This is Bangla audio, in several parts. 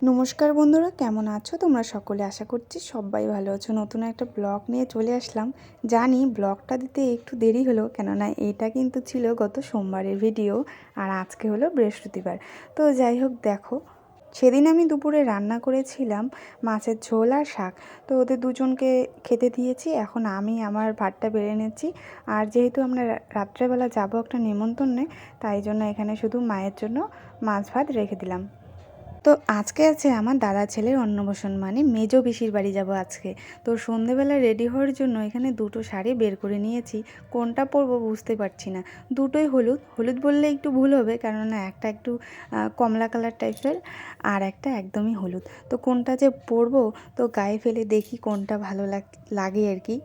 নমস্কার বন্ধুরা, কেমন আছো তোমরা সকলে? আশা করছি সবাই ভালো আছো। নতুন একটা ব্লগ নিয়ে চলে আসলাম। জানি ব্লগটা দিতে একটু দেরি হলো, কেননা এটা কিন্তু ছিল গত সোমবারের ভিডিও আর আজকে হলো বৃহস্পতিবার। তো যাই হোক, দেখো সেদিন আমি দুপুরে রান্না করেছিলাম মাছের ঝোল আর শাক। তো ওদের দুজনকে খেতে দিয়েছি, এখন আমি আমার ভাতটা বেড়ে নিচ্ছি। আর যেহেতু আমরা রাত্রেবেলা যাবো একটা নেমন্তন্নে, তাই জন্য এখানে শুধু মায়ের জন্য মাছ ভাত রেখে দিলাম। তো আজকে আছে আমার দাদা ছেলের অন্নপ্রাশন, মানে মেজো পিসির বাড়ি যাব আজকে। তো সন্ধেবেলা রেডি হওয়ার জন্য এখানে দুটো শাড়ি বের করে নিয়েছি। কোনটা পরবো বুঝতে পারছি না। দুটোই হলুদ, হলুদ বললে একটু ভুল হবে, কেননা একটা একটু কমলা কালার টাইপের আর একটা একদমই হলুদ। তো কোনটা যে পরবো, তো গায়ে ফেলে দেখি কোনটা ভালো লাগে আর কি।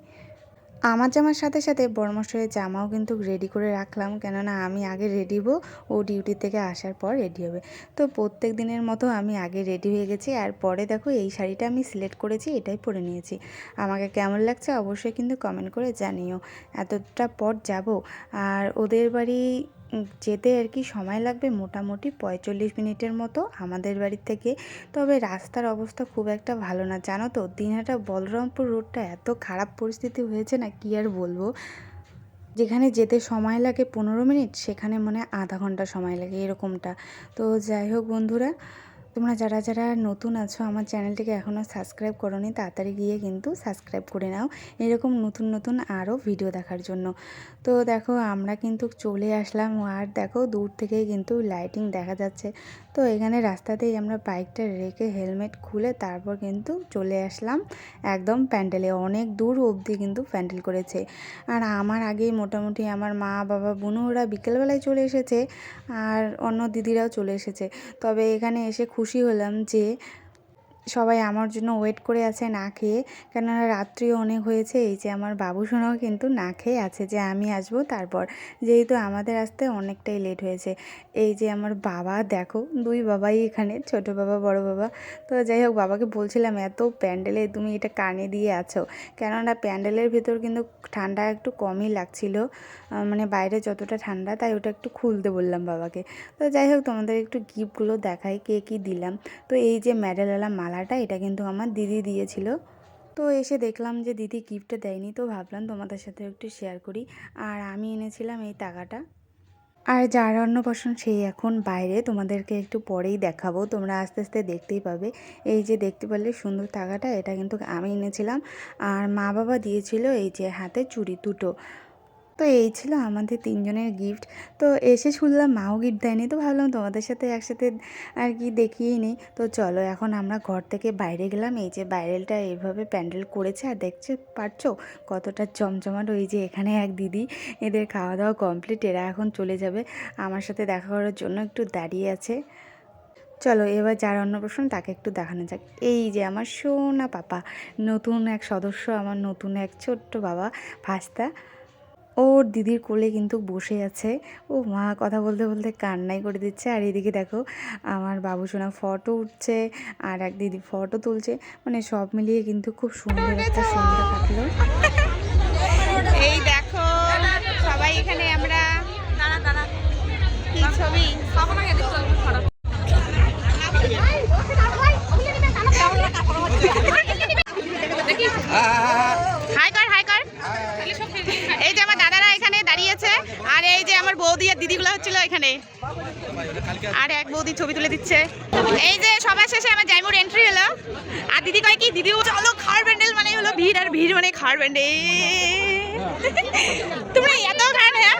আমার জামার সাথে সাথে বড়মশাইয়ের জামাও কিন্তু রেডি করে রাখলাম, কেননা আমি আগে রেডি হবো, ও ডিউটি থেকে আসার পর রেডি হবে। তো প্রত্যেক দিনের মতো আমি আগে রেডি হয়ে গেছি, আর পরে দেখো এই শাড়িটা আমি সিলেক্ট করেছি, এটাই পরে নিয়েছি। আমাকে কেমন লাগছে অবশ্যই কিন্তু কমেন্ট করে জানিও। এতটা পর যাব, আর ওদের বাড়ি যেতে আর কি সময় লাগবে মোটামুটি 45 মিনিটের মতো আমাদের বাড়ি থেকে। তবে রাস্তার অবস্থা খুব একটা ভালো না, জানো তো। দিনহাটা বলরামপুর রোডটা এত খারাপ পরিস্থিতি হয়েছে না, কি আর বলবো। যেখানে যেতে সময় লাগে 15 মিনিট, সেখানে মনে হয় আধা ঘন্টা সময় লাগে এরকমটা। তো যাই হোক বন্ধুরা, তোমরা যারা যারা নতুন আছো আমার চ্যানেলটিকে এখনও সাবস্ক্রাইব করোনি, তাড়াতাড়ি গিয়ে কিন্তু সাবস্ক্রাইব করে নাও এরকম নতুন নতুন আরও ভিডিও দেখার জন্য। তো দেখো আমরা কিন্তু চলে আসলাম, আর দেখো দূর থেকেই কিন্তু লাইটিং দেখা যাচ্ছে। তো এখানে রাস্তাতেই আমরা বাইকটা রেখে হেলমেট খুলে তারপর কিন্তু চলে আসলাম একদম প্যান্ডেলে। অনেক দূর অবধি কিন্তু প্যান্ডেল করেছে। আর আমার আগেই মোটামুটি আমার মা বাবা বোনও ওরা বিকেলবেলায় চলে এসেছে, আর অন্য দিদিরাও চলে এসেছে। তবে এখানে এসে খুশি হলাম যে সবাই আমার জন্য ওয়েট করে আছে না খেয়ে, কেননা রাত্রিও অনেক হয়েছে। এই যে আমার বাবুসোনাও কিন্তু না খেয়ে আছে যে আমি আসবো তারপর, যেহেতু আমাদের আসতে অনেকটাই লেট হয়েছে। এই যে আমার বাবা, দেখো দুই বাবাই এখানে, ছোট বাবা বড় বাবা। তো যাই হোক, বাবাকে বলছিলাম এত প্যান্ডেলে তুমি এটা কানে দিয়ে আছো, কেননা প্যান্ডেলের ভেতর কিন্তু ঠান্ডা একটু কমই লাগছিল, মানে বাইরে যতটা ঠান্ডা, তাই ওটা একটু খুলতে বললাম বাবাকে। তো যাই হোক, তোমাদের একটু গিফটগুলো দেখাই কে কী দিলাম। তো এই যে মেডেলওয়ালা মালাটা, এটা কিন্তু আমার দিদি দিয়েছিল। তো এসে দেখলাম যে দিদি গিফটটা দেয়নি, তো ভাবলাম তোমাদের সাথে একটু শেয়ার করি। আর আমি এনেছিলাম এই টাকাটা। আর যার অন্নপ্রাশন সেই এখন বাইরে, তোমাদেরকে একটু পরেই দেখাবো, তোমরা আস্তে আস্তে দেখতেই পাবে। এই যে দেখতে পারলে সুন্দর টাকাটা, এটা কিন্তু আমি এনেছিলাম। আর মা বাবা দিয়েছিল এই যে হাতে চুড়ি দুটো। তো এই ছিল আমাদের তিনজনের গিফট। তো এসে শুনলাম মাও গিফট দেয়নি, তো ভাবলাম তোমাদের সাথে একসাথে আর কি দেখিয়েই নিই। তো চলো এখন আমরা ঘর থেকে বাইরে গেলাম। এই যে বাইরেলটা এইভাবে প্যান্ডেল করেছে, আর দেখতে পারছো কতটা জমজমাট। ওই যে এখানে এক দিদি, এদের খাওয়া দাওয়া কমপ্লিট, এরা এখন চলে যাবে। আমার সাথে দেখা করার জন্য একটু দাঁড়িয়ে আছে। চলো এবার যার অন্নপ্রাশন তাকে একটু দেখানো যাক। এই যে আমার সোনা পাপা, নতুন এক সদস্য, আমার নতুন এক ছোট্ট বাবা ভাস্তা, ওর দিদির কোলে কিন্তু বসে আছে। ও মা, কথা বলতে বলতে কান্নাই করে দিচ্ছে। আর এদিকে দেখো আমার বাবুসোনা ফটো উঠছে, আর এক দিদি ফটো তুলছে, মানে সব মিলিয়ে কিন্তু খুব সুন্দর একটা সন্ধ্যা কাটলো। এই দেখো সবাই এখানে আমরা কি ছবি হাই কর হাই কর। এই যে আমার দাদারা এখানে দাঁড়িয়েছে, আর এই যে আমার বৌদি আর দিদিগুলো হচ্ছিল এখানে, আর এক বৌদি ছবি তুলে দিচ্ছে। এই যে সবার শেষে আমার জাইমুর এন্ট্রি হলো, আর দিদি কয় কি, দিদিও চলো খাওয়ার প্যান্ডেল মানে হলো ভিড়, আর ভিড় মানে খাওয়ার প্যান্ডেল। তোমরা এত খান, হ্যাঁ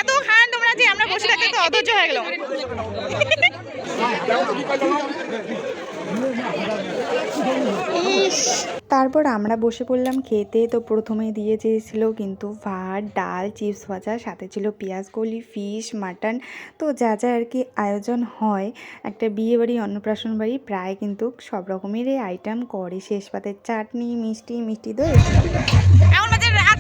এত খান তোমরা যে আমরা বসে থাকতে তো অধৈর্য হয়ে গেল। তারপর আমরা বসে পড়লাম খেতে। তো প্রথমেই দিয়ে চেয়েছিল কিন্তু ভাত, ডাল, চিপস ভাজা, সাথে ছিল পেঁয়াজ কলি, ফিশ, মাটন। তো যা যা আর কি আয়োজন হয় একটা বিয়ে বাড়ি, অন্নপ্রাশন বাড়ি, প্রায় কিন্তু সব রকমেরই আইটেম করে। শেষ পাতে চাটনি, মিষ্টি, মিষ্টি দই। এখন বাজে রাত